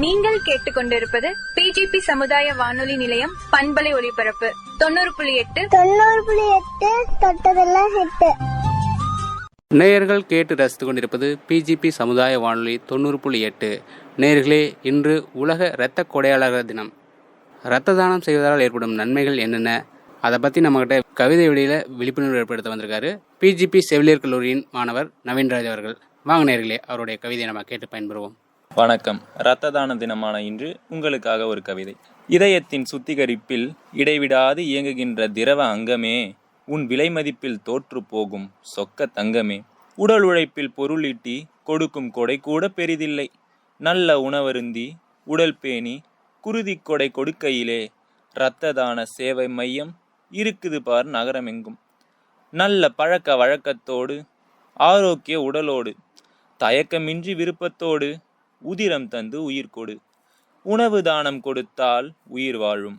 நீங்கள் கேட்டுக்கொண்டிருப்பது பிஜிபி சமுதாய வானொலி நிலையம் பண்பலை ஒலிபரப்பு 90.8 தொட்டதெல்லாம் ஹிட். நேயர்கள் கேட்டு ரசித்துக் கொண்டிருப்பது பிஜிபி சமுதாய வானொலி 90.8. நேயர்களே, இன்று உலக இரத்த கொடையாளர்கள் தினம். இரத்த தானம் செய்வதால் ஏற்படும் நன்மைகள் என்னென்ன, அதை பற்றி நம்மகிட்ட கவிதை வெளியில் விழிப்புணர்வு ஏற்படுத்த வந்திருக்காரு பிஜிபி செவிலியர் கல்லூரியின் மாணவர் நவீன்ராஜ் அவர்கள். வாங்க நேயர்களே, அவருடைய கவிதையை நம்ம கேட்டு பயன்பெறுவோம். வணக்கம். இரத்த தான தினமான இன்று உங்களுக்காக ஒரு கவிதை. இதயத்தின் சுத்திகரிப்பில் இடைவிடாது இயங்குகின்ற திரவ அங்கமே, உன் விலை மதிப்பில் தோற்று போகும் சொக்க தங்கமே, உடல் உழைப்பில் பொருளீட்டி கொடுக்கும் கொடை கூட பெரிதில்லை, நல்ல உணவருந்தி உடல் பேணி குருதி கொடை கொடுக்கையிலே, இரத்த தான சேவை மையம் இருக்குது பார் நகரமெங்கும், நல்ல பழக்க வழக்கத்தோடு ஆரோக்கிய உடலோடு, தயக்கமின்றி விருப்பத்தோடு உதிரம் தந்து உயிர் கொடு. உணவு தானம் கொடுத்தால் உயிர் வாழும்,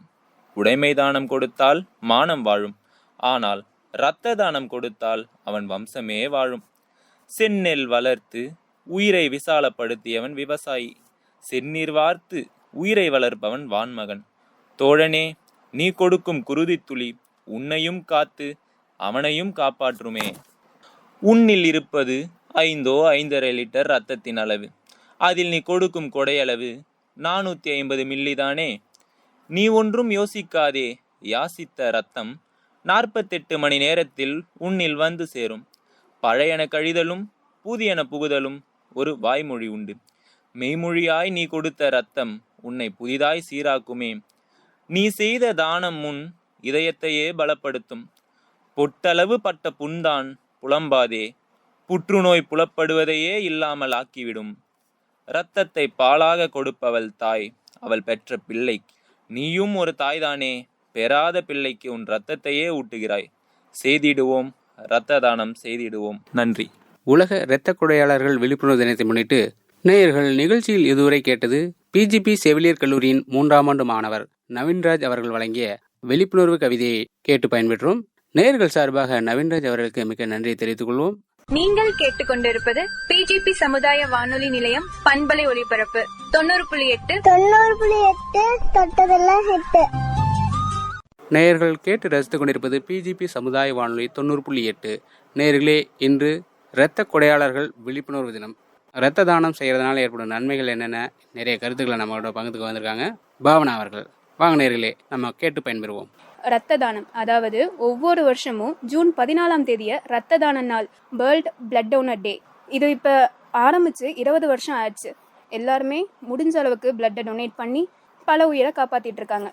உடைமை தானம் கொடுத்தால் மானம் வாழும், ஆனால் இரத்த தானம் கொடுத்தால் அவன் வம்சமே வாழும். செந்நெல் வளர்த்து உயிரை விசாலப்படுத்தியவன் விவசாயி, செந்நீர் வார்த்து உயிரை வளர்ப்பவன் வான்மகன். தோழனே, நீ கொடுக்கும் குருதி துளி உன்னையும் காத்து அவனையும் காப்பாற்றுமே. உன்னில் இருப்பது 5.5 லிட்டர் இரத்தத்தின் அளவு, அதில் நீ கொடுக்கும் கொடையளவு 450 மில்லி தானே. நீ ஒன்றும் யோசிக்காதே, யாசித்த இரத்தம் 48 மணி நேரத்தில் உன்னில் வந்து சேரும். பழையன கழிதலும் புதியன புகுதலும் ஒரு வாய்மொழி உண்டு. மெய்மொழியாய் நீ கொடுத்த இரத்தம் உன்னை புதிதாய் சீராக்குமே. நீ செய்த தானம் முன் இதயத்தையே பலப்படுத்தும். பொட்டளவு பட்ட புண்தான் புலம்பாதே, புற்றுநோய் புலப்படுவதையே இல்லாமல் ஆக்கிவிடும். இரத்தத்தை பாலாக கொடுப்பவள் தாய், அவள் பெற்ற பிள்ளை. நீயும் ஒரு தாய்தானே, பெறாத பிள்ளைக்கு உன் இரத்தத்தையே ஊட்டுகிறாய். செய்திடுவோம், இரத்த தானம் செய்திடுவோம். நன்றி. உலக இரத்த கொடையாளர்கள் விழிப்புணர்வு தினத்தை முன்னிட்டு நேயர்கள் நிகழ்ச்சியில் இதுவரை கேட்டது பிஜிபி செவிலியர் கல்லூரியின் 3ஆம் ஆண்டு மாணவர் நவீன்ராஜ் அவர்கள் வழங்கிய விழிப்புணர்வு கவிதையை கேட்டு பயன்பெற்றோம். நேயர்கள் சார்பாக நவீன்ராஜ் அவர்களுக்கு மிக்க நன்றியை தெரிவித்துக் கொள்வோம். நீங்கள் கேட்டுக்கொண்டிருப்பது பிஜிபி சமுதாய வானொலி நிலையம் பண்பலை ஒலிபரப்பு 90.8 தொட்டதெல்லாம் ஹிட். நேயர்கள் கேட்டு ரசித்துக் கொண்டிருப்பது பிஜிபி சமுதாய வானொலி 90.8. நேயர்களே, இன்று இரத்த கொடையாளர்கள் விழிப்புணர்வு தினம். இரத்த தானம் செய்யறதுனால ஏற்படும் நன்மைகள் என்னென்ன, நிறைய கருத்துக்களை நம்மளோட பங்குக்கு வந்திருக்காங்க பாவனா அவர்கள். வாங்க நேயர்களே, நம்ம கேட்டு பயன்பெறுவோம். ரத்த தானம், அதாவது ஒவ்வொரு வருஷமும் ஜூன் 14ஆம் தேதியை ரத்த தான நாள், வேர்ல்ட் பிளட் டோனர் டே. இது இப்போ ஆரம்பித்து 20 வருஷம் ஆயிடுச்சு. எல்லாருமே முடிஞ்ச அளவுக்கு பிளட்டை டொனேட் பண்ணி பல உயிரை காப்பாற்றிட்டு இருக்காங்க.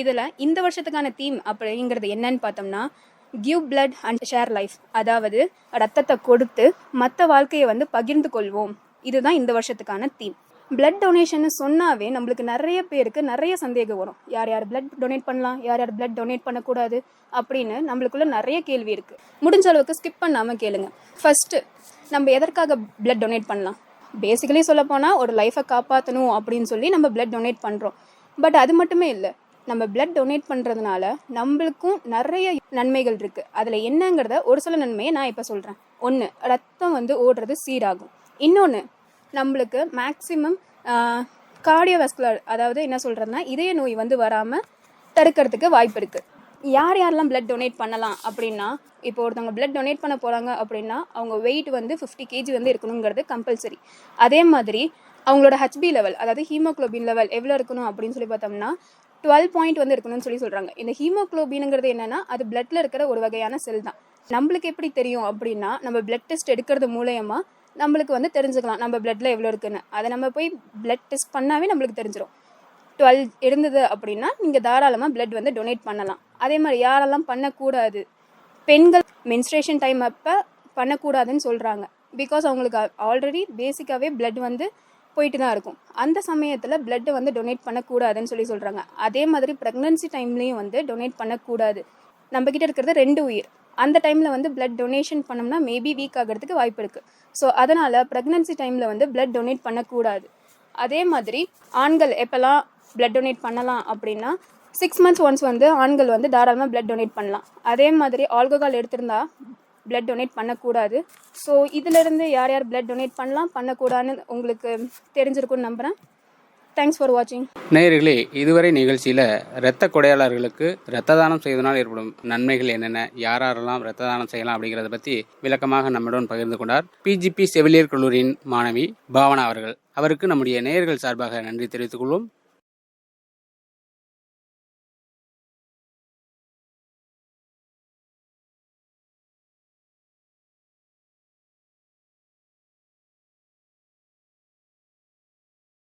இதில் இந்த வருஷத்துக்கான தீம் அப்படிங்கிறது என்னன்னு பார்த்தோம்னா, give blood and share life, அதாவது ரத்தத்தை கொடுத்து மற்ற வாழ்க்கையை பகிர்ந்து கொள்வோம். இதுதான் இந்த வருஷத்துக்கான தீம். பிளட் டொனேஷன் சொன்னாவே நம்மளுக்கு நிறைய பேருக்கு நிறைய சந்தேகம் வரும். யார் யார் பிளட் டொனேட் பண்ணலாம், யார் யார் பிளட் டொனேட் பண்ணக்கூடாது அப்படின்னு நம்மளுக்குள்ள நிறைய கேள்வி இருக்குது. முடிஞ்ச அளவுக்கு ஸ்கிப் பண்ணாமல் கேளுங்க. ஃபஸ்ட்டு, நம்ம எதற்காக பிளட் டொனேட் பண்ணலாம்? பேசிக்கலி சொல்லப்போனால் ஒரு லைஃபை காப்பாற்றணும் அப்படின்னு சொல்லி நம்ம பிளட் டொனேட் பண்ணுறோம். பட் அது மட்டுமே இல்லை, நம்ம பிளட் டொனேட் பண்ணுறதுனால நம்மளுக்கும் நிறைய நன்மைகள் இருக்குது. அதில் என்னங்கிறத ஒரு சில நன்மையை நான் இப்போ சொல்கிறேன். ஒன்று, ரத்தம் ஓடுறது சீராகும். இன்னொன்று, நம்மளுக்கு மேக்ஸிமம் கார்டியோவாஸ்குலர், அதாவது என்ன சொல்கிறதுனா இதய நோய் வராமல் தடுக்கிறதுக்கு வாய்ப்பு இருக்குது. யார் யாரெல்லாம் பிளட் டொனேட் பண்ணலாம் அப்படின்னா, இப்போ ஒருத்தவங்க பிளட் டொனேட் பண்ண போகிறாங்க அப்படின்னா அவங்க வெயிட் 50 kg இருக்கணுங்கிறது கம்பல்சரி. அதே மாதிரி அவங்களோட ஹெச்பி லெவல், அதாவது ஹீமோக்ளோபின் லெவல் எவ்வளோ இருக்கணும் அப்படின்னு சொல்லி பார்த்தோம்னா 12 பாயிண்ட் இருக்கணும்னு சொல்கிறாங்க. இந்த ஹீமோக்ளோபின்ங்கிறது என்னென்னா, அது பிளட்டில் இருக்கிற ஒரு வகையான செல் தான். நம்மளுக்கு எப்படி தெரியும் அப்படின்னா, நம்ம பிளட் டெஸ்ட் எடுக்கிறது மூலயமா நம்மளுக்கு தெரிஞ்சுக்கலாம் நம்ம பிளட்டில் எவ்வளோ இருக்குன்னு. அதை நம்ம போய் பிளட் டெஸ்ட் பண்ணாவே நம்மளுக்கு தெரிஞ்சிடும். 12 இருந்தது அப்படின்னா நீங்கள் தாராளமாக பிளட் டொனேட் பண்ணலாம். அதே மாதிரி யாரெல்லாம் பண்ணக்கூடாது, பெண்கள் மென்ஸ்ட்ரேஷன் டைம் அப்போ பண்ணக்கூடாதுன்னு சொல்கிறாங்க. பிகாஸ் அவங்களுக்கு ஆல்ரெடி பேசிக்காகவே பிளட் போயிட்டு தான் இருக்கும். அந்த சமயத்தில் பிளட்டை டொனேட் பண்ணக்கூடாதுன்னு சொல்கிறாங்க. அதே மாதிரி ப்ரெக்னன்சி டைம்லேயும் டொனேட் பண்ணக்கூடாது. நம்மக்கிட்ட இருக்கிறது 2 உயிர். அந்த டைமில் பிளட் டொனேஷன் பண்ணோம்னா மேபி வீக் ஆகிறதுக்கு வாய்ப்பு இருக்குது. ஸோ அதனால் ப்ரெக்னன்சி டைமில் பிளட் டொனேட் பண்ணக்கூடாது. அதே மாதிரி ஆண்கள் எப்போல்லாம் பிளட் டொனேட் பண்ணலாம் அப்படின்னா, 6 months ஒன்ஸ் ஆண்கள் தாராளமாக பிளட் டொனேட் பண்ணலாம். அதே மாதிரி ஆல்கஹால் எடுத்திருந்தா பிளட் டொனேட் பண்ணக்கூடாது. ஸோ இதிலிருந்து யார் யார் பிளட் டொனேட் பண்ணலாம் பண்ணக்கூடாதுன்னு உங்களுக்கு தெரிஞ்சிருக்குன்னு நம்புகிறேன். தேங்க்ஸ் ஃபார் வாட்சிங். நேயர்களே, இதுவரை நிகழ்ச்சியில் இரத்த கொடையாளர்களுக்கு இரத்த தானம் செய்வதனால் ஏற்படும் நன்மைகள் என்னென்ன, யாரெல்லாம் இரத்த தானம் செய்யலாம் அப்படிங்கிறத பற்றி விளக்கமாக நம்முடன் பகிர்ந்து கொண்டார் பிஜிபி செவிலியர் கல்லூரியின் மாணவி பாவனா அவர்கள். அவருக்கு நம்முடைய நேயர்கள் சார்பாக நன்றி தெரிவித்துக் கொள்வோம்.